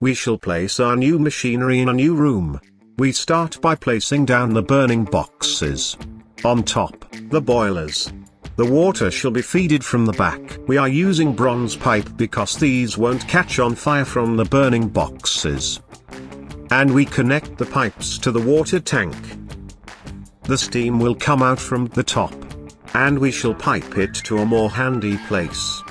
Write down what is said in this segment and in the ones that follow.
We shall place our new machinery in a new room. We start by placing down the burning boxes. On top, the boilers. The water shall be feeded from the back. We are using bronze pipe because these won't catch on fire from the burning boxes. And we connect the pipes to the water tank. The steam will come out from the top. And we shall pipe it to a more handy place,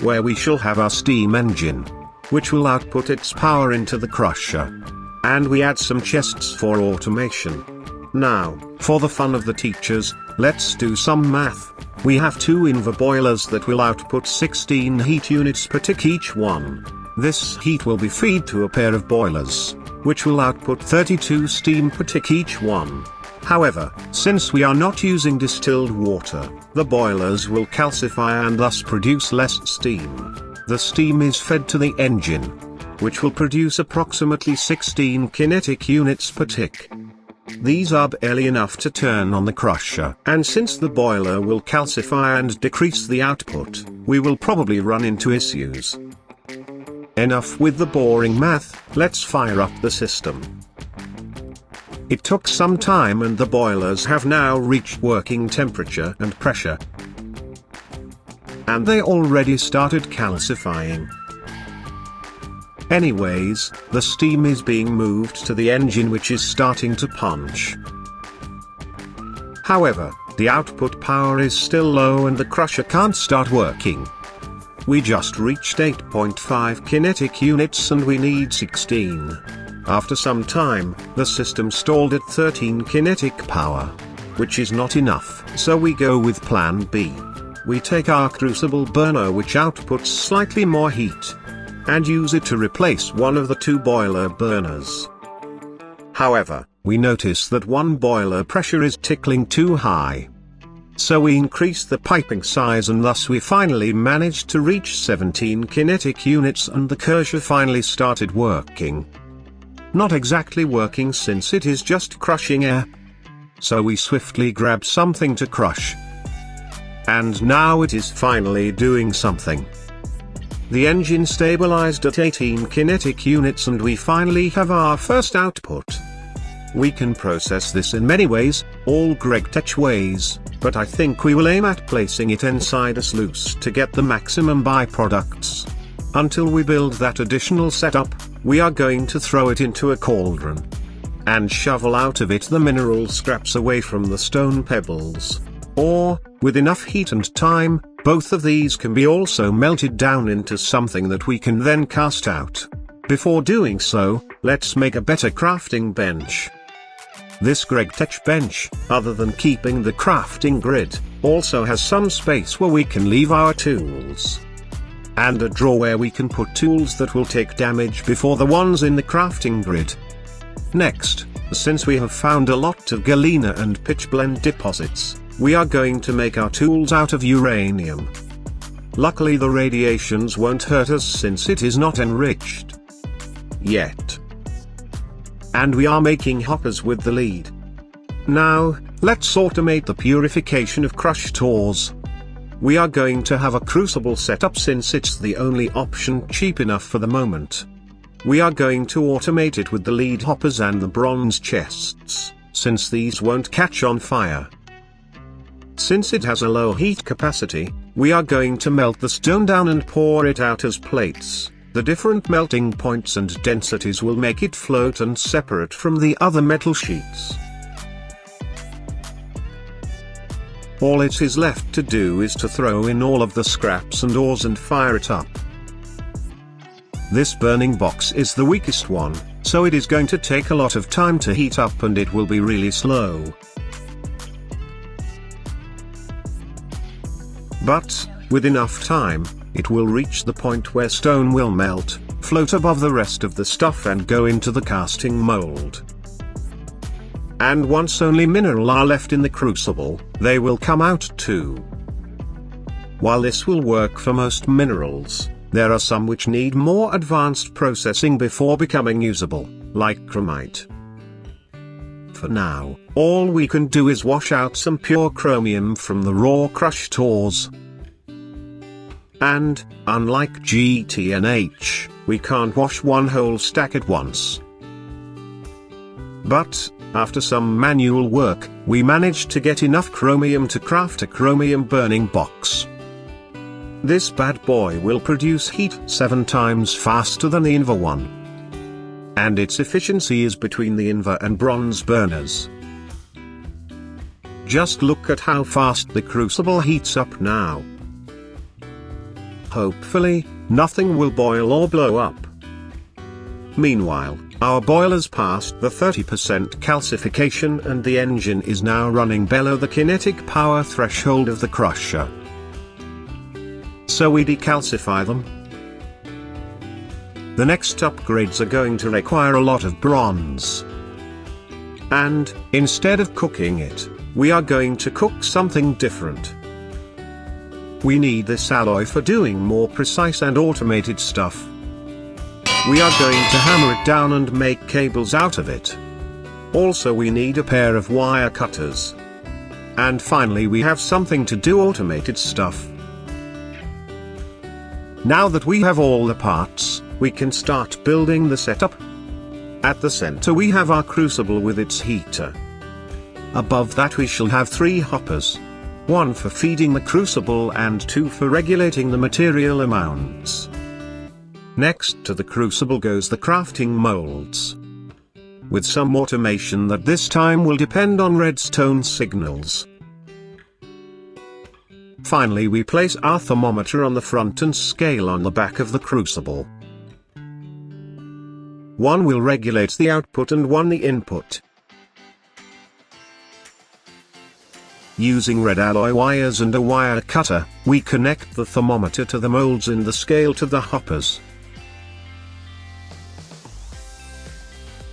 where we shall have our steam engine, which will output its power into the crusher. And we add some chests for automation. Now, for the fun of the teachers, let's do some math. We have 2 inver boilers that will output 16 heat units per tick each one. This heat will be fed to a pair of boilers, which will output 32 steam per tick each one. However, since we are not using distilled water, the boilers will calcify and thus produce less steam. The steam is fed to the engine, which will produce approximately 16 kinetic units per tick. These are barely enough to turn on the crusher, and since the boiler will calcify and decrease the output, we will probably run into issues. Enough with the boring math, let's fire up the system. It took some time and the boilers have now reached working temperature and pressure. And they already started calcifying. Anyways, the steam is being moved to the engine, which is starting to punch. However, the output power is still low and the crusher can't start working. We just reached 8.5 kinetic units and we need 16. After some time, the system stalled at 13 kinetic power, which is not enough, so we go with plan B. We take our crucible burner, which outputs slightly more heat, and use it to replace one of the 2 boiler burners. However, we notice that one boiler pressure is tickling too high. So we increase the piping size and thus we finally managed to reach 17 kinetic units and the crusher finally started working. Not exactly working since it is just crushing air. So we swiftly grab something to crush. And now it is finally doing something. The engine stabilized at 18 kinetic units and we finally have our first output. We can process this in many ways, all gregtech ways, but I think we will aim at placing it inside a sluice to get the maximum byproducts. Until we build that additional setup, we are going to throw it into a cauldron and shovel out of it the mineral scraps away from the stone pebbles. Or, with enough heat and time, both of these can be also melted down into something that we can then cast out. Before doing so, let's make a better crafting bench. This gregtech bench, other than keeping the crafting grid, also has some space where we can leave our tools. And a drawer where we can put tools that will take damage before the ones in the crafting grid. Next, since we have found a lot of galena and pitchblende deposits, we are going to make our tools out of uranium. Luckily the radiations won't hurt us since it is not enriched yet. And we are making hoppers with the lead. Now, let's automate the purification of crushed ores. We are going to have a crucible setup since it's the only option cheap enough for the moment. We are going to automate it with the lead hoppers and the bronze chests, since these won't catch on fire. Since it has a low heat capacity, we are going to melt the stone down and pour it out as plates. The different melting points and densities will make it float and separate from the other metal sheets. All it is left to do is to throw in all of the scraps and ores and fire it up. This burning box is the weakest one, so it is going to take a lot of time to heat up and it will be really slow. But, with enough time, it will reach the point where stone will melt, float above the rest of the stuff and go into the casting mold. And once only mineral are left in the crucible, they will come out too. While this will work for most minerals, there are some which need more advanced processing before becoming usable, like chromite. For now, all we can do is wash out some pure chromium from the raw crushed ores. And, unlike GTNH, we can't wash one whole stack at once. But, after some manual work, we managed to get enough chromium to craft a chromium burning box. This bad boy will produce heat 7 times faster than the Invar one. And its efficiency is between the Invar and bronze burners. Just look at how fast the crucible heats up now. Hopefully, nothing will boil or blow up. Meanwhile, our boiler's passed the 30% calcification and the engine is now running below the kinetic power threshold of the crusher. So we decalcify them. The next upgrades are going to require a lot of bronze. And, instead of cooking it, we are going to cook something different. We need this alloy for doing more precise and automated stuff. We are going to hammer it down and make cables out of it. Also we need a pair of wire cutters. And finally we have something to do automated stuff. Now that we have all the parts, we can start building the setup. At the center we have our crucible with its heater. Above that we shall have 3 hoppers. 1 for feeding the crucible and 2 for regulating the material amounts. Next to the crucible goes the crafting molds. With some automation that this time will depend on redstone signals. Finally we place our thermometer on the front and scale on the back of the crucible. 1 will regulate the output and 1 the input. Using red alloy wires and a wire cutter, we connect the thermometer to the molds and the scale to the hoppers.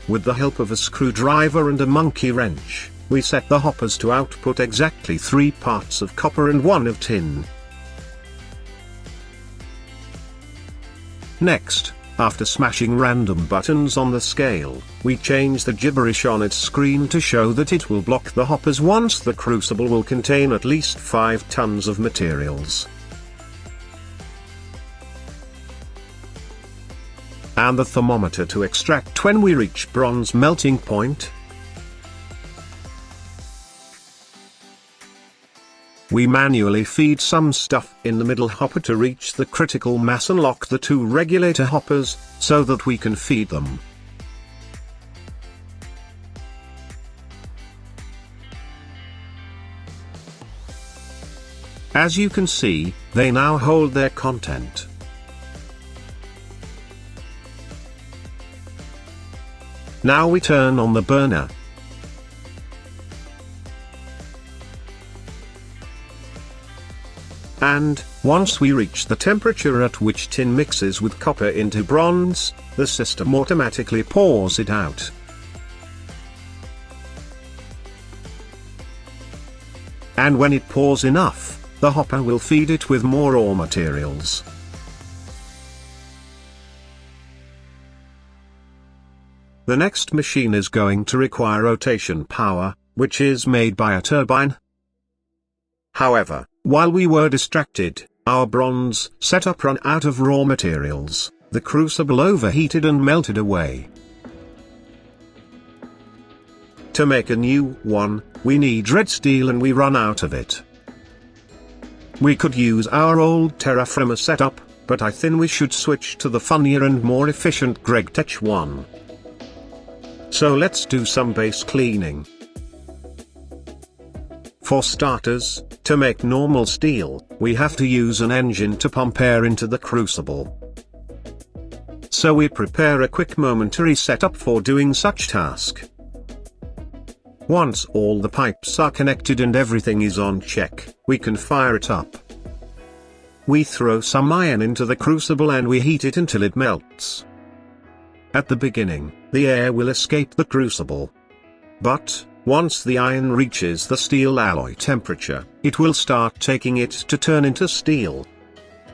With the help of a screwdriver and a monkey wrench, we set the hoppers to output exactly 3 parts of copper and 1 of tin. Next, after smashing random buttons on the scale, we change the gibberish on its screen to show that it will block the hoppers once the crucible will contain at least 5 tons of materials. And the thermometer to extract when we reach bronze melting point. We manually feed some stuff in the middle hopper to reach the critical mass and lock the 2 regulator hoppers, so that we can feed them. As you can see, they now hold their content. Now we turn on the burner. And, once we reach the temperature at which tin mixes with copper into bronze, the system automatically pours it out. And when it pours enough, the hopper will feed it with more ore materials. The next machine is going to require rotation power, which is made by a turbine. However, while we were distracted, our bronze setup ran out of raw materials, the crucible overheated and melted away. To make a new one, we need red steel and we run out of it. We could use our old terraformer setup, but I think we should switch to the funnier and more efficient gregtech one. So let's do some base cleaning. For starters, to make normal steel, we have to use an engine to pump air into the crucible. So we prepare a quick momentary setup for doing such task. Once all the pipes are connected and everything is on check, we can fire it up. We throw some iron into the crucible and we heat it until it melts. At the beginning, the air will escape the crucible. But, once the iron reaches the steel alloy temperature, it will start taking it to turn into steel,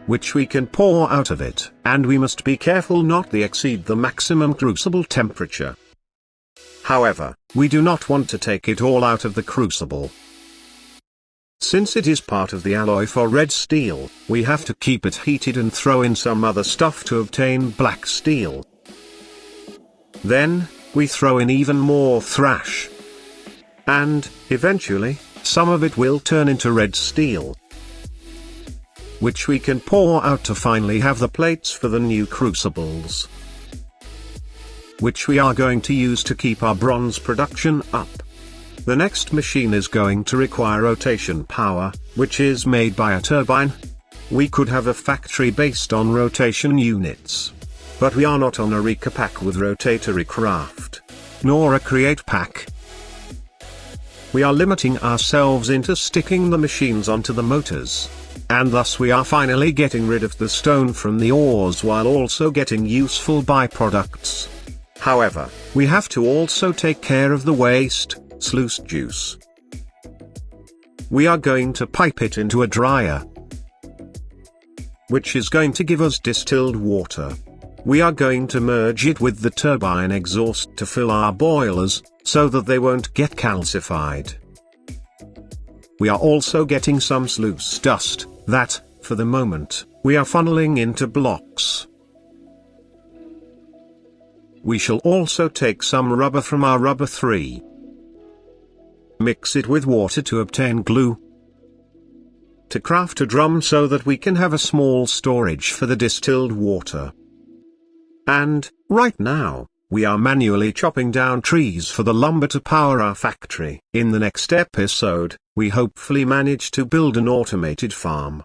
which we can pour out of it, and we must be careful not to exceed the maximum crucible temperature. However, we do not want to take it all out of the crucible. Since it is part of the alloy for red steel, we have to keep it heated and throw in some other stuff to obtain black steel. Then, we throw in even more thrash. And, eventually, some of it will turn into red steel, which we can pour out to finally have the plates for the new crucibles, which we are going to use to keep our bronze production up. The next machine is going to require rotation power, which is made by a turbine. We could have a factory based on rotation units. But we are not on a reika pack with rotatory craft, nor a create pack. We are limiting ourselves into sticking the machines onto the motors. And thus we are finally getting rid of the stone from the ores while also getting useful byproducts. However, we have to also take care of the waste, sluice juice. We are going to pipe it into a dryer, which is going to give us distilled water. We are going to merge it with the turbine exhaust to fill our boilers, so that they won't get calcified. We are also getting some sluice dust, that, for the moment, we are funneling into blocks. We shall also take some rubber from our rubber 3. Mix it with water to obtain glue, to craft a drum so that we can have a small storage for the distilled water. And, right now, we are manually chopping down trees for the lumber to power our factory. In the next episode, we hopefully manage to build an automated farm.